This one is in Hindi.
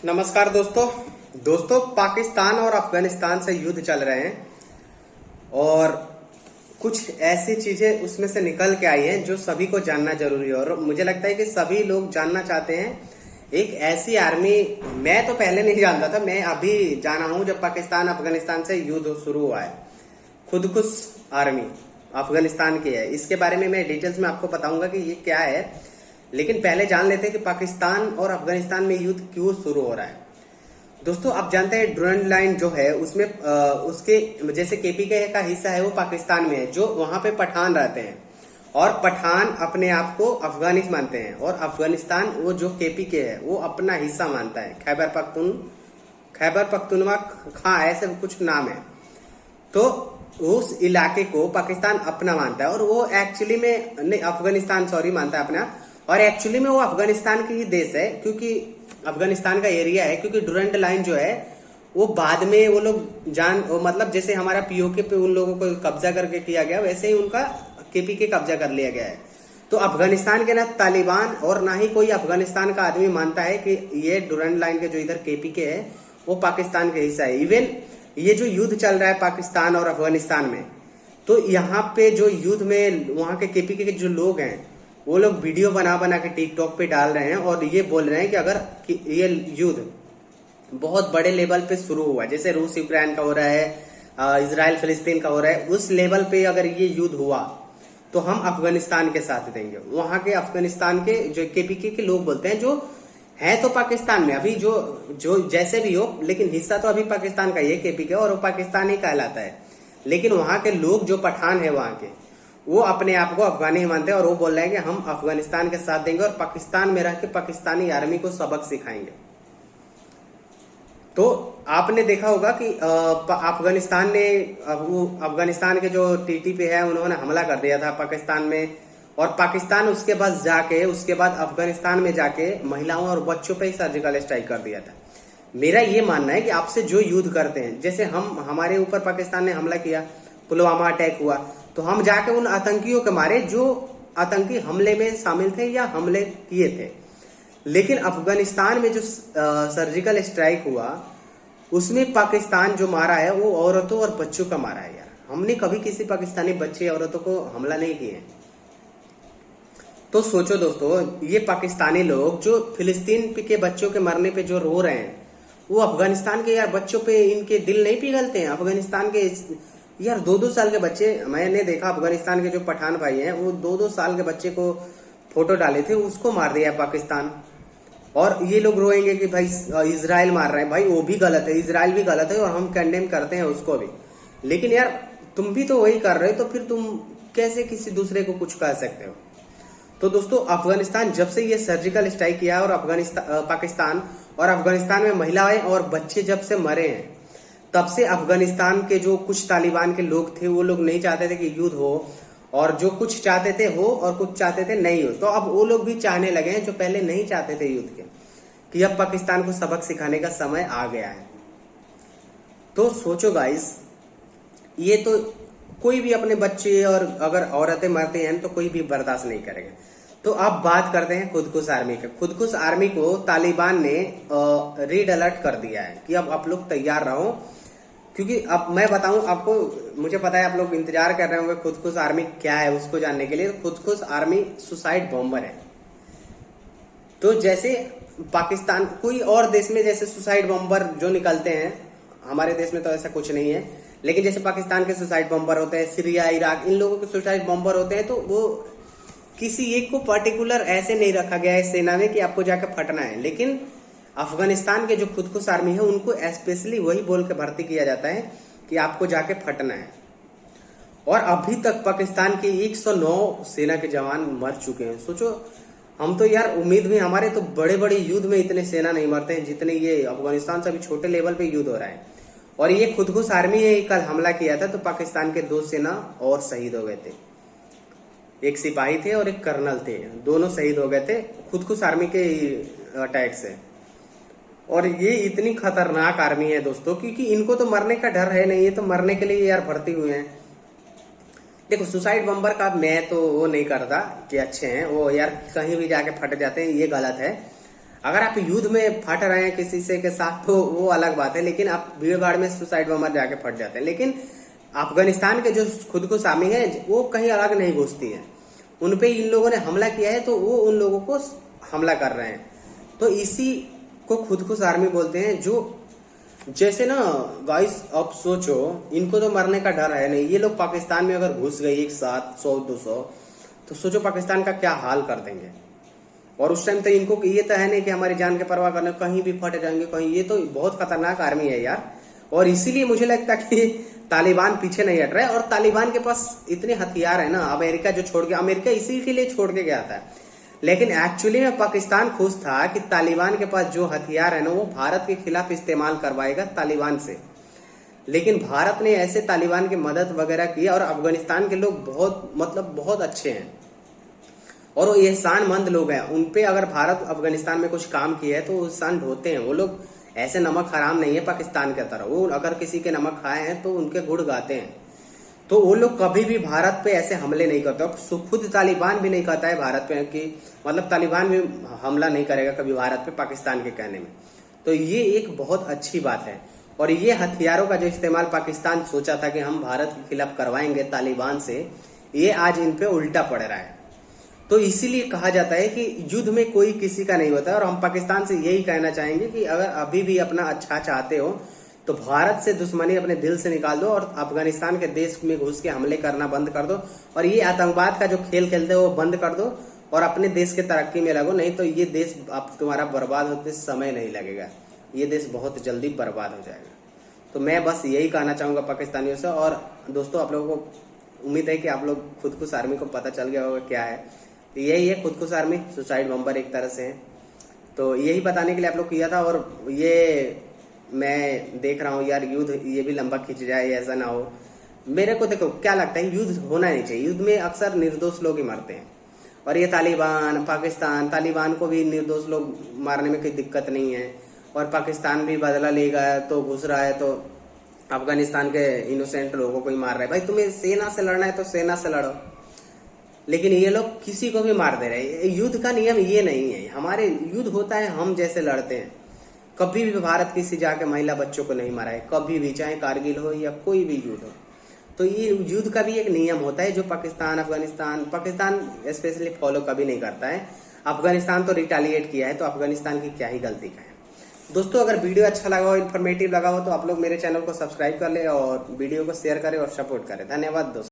नमस्कार दोस्तों पाकिस्तान और अफगानिस्तान से युद्ध चल रहे हैं और कुछ ऐसी चीजें उसमें से निकल के आई हैं जो सभी को जानना जरूरी है और मुझे लगता है कि सभी लोग जानना चाहते हैं। एक ऐसी आर्मी, मैं तो पहले नहीं जानता था, मैं अभी जाना हूं जब पाकिस्तान अफगानिस्तान से युद्ध शुरू हुआ है। खुदकुश आर्मी अफगानिस्तान की है, इसके बारे में मैं डिटेल्स में आपको बताऊंगा कि ये क्या है। लेकिन पहले जान लेते हैं कि पाकिस्तान और अफगानिस्तान में युद्ध क्यों शुरू हो रहा है। दोस्तों आप जानते हैं ड्यूरंड लाइन जो है उसमें उसके जैसे केपीके का हिस्सा है वो पाकिस्तान में है, जो वहां पे पठान रहते हैं और पठान अपने आप को अफगानिस मानते हैं और अफगानिस्तान वो जो केपीके है वो अपना हिस्सा मानता है। खैबर पख्तूनवा खां ऐसे कुछ नाम है। तो उस इलाके को पाकिस्तान अपना मानता है और वो एक्चुअली में नहीं, अफगानिस्तान मानता है अपना, और एक्चुअली में वो अफगानिस्तान की ही देश है क्योंकि अफगानिस्तान का एरिया है। क्योंकि ड्यूरंड लाइन जो है वो बाद में वो लोग मतलब जैसे हमारा पीओके पे उन लोगों को कब्जा करके किया गया, वैसे ही उनका केपीके कब्जा कर लिया गया है। तो अफगानिस्तान के ना तालिबान और ना ही कोई अफगानिस्तान का आदमी मानता है कि ये ड्यूरंड लाइन के जो इधर केपीके है वो पाकिस्तान का हिस्सा है। इवन ये जो युद्ध चल रहा है पाकिस्तान और अफगानिस्तान में, तो यहाँ पे जो युद्ध में वहां के केपीके के जो लोग हैं वो लोग वीडियो बना बना के टिकटॉक पे डाल रहे हैं और ये बोल रहे हैं कि अगर ये युद्ध बहुत बड़े लेवल पे शुरू हुआ, जैसे रूस यूक्रेन का हो रहा है, इजराइल फिलिस्तीन का हो रहा है, उस लेवल पे अगर ये युद्ध हुआ तो हम अफगानिस्तान के साथ देंगे। वहां के अफगानिस्तान के जो केपीके के लोग बोलते हैं, जो है तो पाकिस्तान में अभी जो जैसे भी हो, लेकिन हिस्सा तो अभी पाकिस्तान का ही है केपीके, और वो पाकिस्तान ही कहलाता है। लेकिन वहां के लोग जो पठान है वहां के, वो अपने आप को अफगानी मानते हैं और वो बोल रहे हैं कि हम अफगानिस्तान के साथ देंगे और पाकिस्तान में रह के पाकिस्तानी आर्मी को सबक सिखाएंगे। तो आपने देखा होगा कि अफगानिस्तान ने अफगानिस्तान के जो टीटी पे है उन्होंने हमला कर दिया था पाकिस्तान में, और पाकिस्तान उसके बाद अफगानिस्तान में जाके महिलाओं और बच्चों पे ही सर्जिकल स्ट्राइक कर दिया था। मेरा ये मानना है कि आपसे जो युद्ध करते हैं, जैसे हमारे ऊपर पाकिस्तान ने हमला किया, पुलवामा अटैक हुआ, तो हम जाके उन आतंकियों के मारे जो आतंकी हमले में शामिल थे या हमले किए थे। लेकिन अफगानिस्तान में जो सर्जिकल स्ट्राइक हुआ उसमें पाकिस्तान जो मारा है वो औरतों और बच्चों का मारा है। यार हमने कभी किसी पाकिस्तानी बच्चे औरतों को हमला नहीं किए। तो सोचो दोस्तों, ये पाकिस्तानी लोग जो फिलिस्तीन के बच्चों के मरने पे जो रो रहे हैं, वो अफगानिस्तान के यार बच्चों पे इनके दिल नहीं पिघलते हैं। अफगानिस्तान के यार 2-2 साल के बच्चे, मैंने देखा अफगानिस्तान के जो पठान भाई हैं वो 2-2 साल के बच्चे को फोटो डाले थे, उसको मार दिया पाकिस्तान। और ये लोग रोएंगे कि भाई इजराइल मार रहे हैं। भाई वो भी गलत है, इजराइल भी गलत है और हम कंडेम करते हैं उसको भी। लेकिन यार तुम भी तो वही कर रहे हो, तो फिर तुम कैसे किसी दूसरे को कुछ कह सकते हो। तो दोस्तों अफगानिस्तान जब से ये सर्जिकल स्ट्राइक किया और पाकिस्तान और अफगानिस्तान में महिलाएं और बच्चे जब से मरे हैं, तब से अफगानिस्तान के जो कुछ तालिबान के लोग थे वो लोग नहीं चाहते थे कि युद्ध हो, और जो कुछ चाहते थे हो और कुछ चाहते थे नहीं हो। तो अब वो लोग भी चाहने लगे हैं जो पहले नहीं चाहते थे युद्ध के, कि अब पाकिस्तान को सबक सिखाने का समय आ गया है। तो सोचो गाइस, ये तो कोई भी अपने बच्चे और अगर औरतें मरते हैं तो कोई भी बर्दाश्त नहीं करेगा। तो अब बात करते हैं खुदकुश आर्मी के। खुदकुश आर्मी को तालिबान ने रेड अलर्ट कर दिया है कि अब आप लोग तैयार रहो, क्योंकि अब मैं बताऊं आपको, मुझे पता है आप लोग इंतजार कर रहे होंगे खुदकुश आर्मी क्या है उसको जानने के लिए। खुदकुश आर्मी सुसाइड बॉम्बर है। तो जैसे पाकिस्तान कोई और देश में जैसे सुसाइड बॉम्बर जो निकलते हैं, हमारे देश में तो ऐसा कुछ नहीं है, लेकिन जैसे पाकिस्तान के सुसाइड बॉम्बर होते हैं, सीरिया इराक इन लोगों के सुसाइड बॉम्बर होते हैं, तो वो किसी एक को पर्टिकुलर ऐसे नहीं रखा गया है सेना में कि आपको जाके फटना है। लेकिन अफगानिस्तान के जो खुदकुश आर्मी है उनको स्पेशली वही बोल के भर्ती किया जाता है कि आपको जाके फटना है। और अभी तक पाकिस्तान के 109 सेना के जवान मर चुके हैं। सोचो, हम तो यार उम्मीद में, हमारे तो बड़े बड़े युद्ध में इतने सेना नहीं मरते हैं जितने ये अफगानिस्तान से अभी छोटे लेवल पे युद्ध हो रहा है। और ये खुदकुश आर्मी ने कल हमला किया था तो पाकिस्तान के 2 सेना और शहीद हो गए थे। एक सिपाही थे और एक कर्नल थे, दोनों शहीद हो गए थे खुदकुश आर्मी के अटैक से। और ये इतनी खतरनाक आर्मी है दोस्तों, क्योंकि इनको तो मरने का डर है नहीं, ये तो मरने के लिए यार भर्ती हुए हैं। देखो सुसाइड बम्बर का मैं तो वो नहीं करता कि अच्छे हैं वो, यार कहीं भी जाके फट जाते हैं, ये गलत है। अगर आप युद्ध में फट रहे हैं किसी से के साथ तो वो अलग बात है, लेकिन आप भीड़ भाड़ में सुसाइड बमर जाके फट जाते हैं। लेकिन अफगानिस्तान के जो खुदकुश आर्मी है वो कहीं अलग नहीं घुसती है। उनपे इन लोगों ने हमला किया है तो वो उन लोगों को हमला कर रहे हैं। तो इसी को खुदकुश आर्मी बोलते हैं। जो जैसे ना गाइस, अब सोचो, इनको तो मरने का डर है नहीं। ये लोग पाकिस्तान में अगर घुस गए एक साथ 100-200, तो सोचो पाकिस्तान का क्या हाल कर देंगे। और उस टाइम तो इनको ये तो है नहीं कि हमारी जान की परवाह करने, कहीं भी फट जाएंगे कहीं। ये तो बहुत खतरनाक आर्मी है यार। और इसीलिए मुझे लगता है कि तालिबान पीछे नहीं हट रहा है। और तालिबान के पास इतने हथियार है ना, अमेरिका जो छोड़ के, अमेरिका इसी के लिए छोड़ के गया था। लेकिन एक्चुअली में पाकिस्तान खुश था कि तालिबान के पास जो हथियार है ना वो भारत के खिलाफ इस्तेमाल करवाएगा तालिबान से। लेकिन भारत ने ऐसे तालिबान की मदद वगैरह की। और अफगानिस्तान के लोग बहुत अच्छे हैं और वो एहसानमंद लोग हैं। उनपे अगर भारत अफगानिस्तान में कुछ काम किया है तो वो एहसान ढोते हैं। वो लोग ऐसे नमक हराम नहीं है पाकिस्तान की तरह। वो अगर किसी के नमक खाए हैं तो उनके गुड़ गाते हैं। तो वो लोग कभी भी भारत पे ऐसे हमले नहीं करते। और खुद तालिबान भी नहीं कहता है भारत पे कि, मतलब तालिबान भी हमला नहीं करेगा कभी भारत पे पाकिस्तान के कहने में। तो ये एक बहुत अच्छी बात है। और ये हथियारों का जो इस्तेमाल पाकिस्तान सोचा था कि हम भारत के खिलाफ करवाएंगे तालिबान से, ये आज इन पे उल्टा पड़ रहा है। तो इसीलिए कहा जाता है कि युद्ध में कोई किसी का नहीं होता। और हम पाकिस्तान से यही कहना चाहेंगे कि अगर अभी भी अपना अच्छा चाहते हो तो भारत से दुश्मनी अपने दिल से निकाल दो और अफगानिस्तान के देश में घुस के हमले करना बंद कर दो। और ये आतंकवाद का जो खेल खेलते हो वो बंद कर दो और अपने देश के तरक्की में लगो। नहीं तो ये देश अब तुम्हारा बर्बाद होते समय नहीं लगेगा। ये देश बहुत जल्दी बर्बाद हो जाएगा। तो मैं बस यही कहना चाहूंगा पाकिस्तानियों से। और दोस्तों, आप लोगों को उम्मीद है कि आप लोग खुदकुश आर्मी को पता चल गया होगा क्या है। तो यही है खुदकुश आर्मी, सुसाइड बम्बर एक तरह से है। तो यही बताने के लिए आप लोग किया था। और ये मैं देख रहा हूँ यार, युद्ध ये भी लंबा खिंच जाए, ऐसा ना हो। मेरे को देखो क्या लगता है, युद्ध होना नहीं चाहिए। युद्ध में अक्सर निर्दोष लोग ही मरते हैं। और ये तालिबान, पाकिस्तान, तालिबान को भी निर्दोष लोग मारने में कोई दिक्कत नहीं है। और पाकिस्तान भी बदला लेगा तो घुस रहा है, तो अफगानिस्तान के इनोसेंट लोगों को ही मार रहा है। भाई तुम्हें सेना से लड़ना है तो सेना से लड़ो, लेकिन ये लोग किसी को भी मार दे रहे हैं। युद्ध का नियम ये नहीं है। हमारे युद्ध होता है हम जैसे लड़ते हैं। कभी भी भारत किसी जाके महिला बच्चों को नहीं मारा है, कभी भी, चाहे कारगिल हो या कोई भी युद्ध हो। तो ये युद्ध का भी एक नियम होता है जो पाकिस्तान स्पेशली फॉलो कभी नहीं करता है। अफगानिस्तान तो रिटालिएट किया है, तो अफगानिस्तान की क्या ही गलती का है। दोस्तों, अगर वीडियो अच्छा लगा हो, इन्फॉर्मेटिव लगा हो, तो आप लोग मेरे चैनल को सब्सक्राइब कर ले और वीडियो को शेयर करें और सपोर्ट करें। धन्यवाद दोस्तों।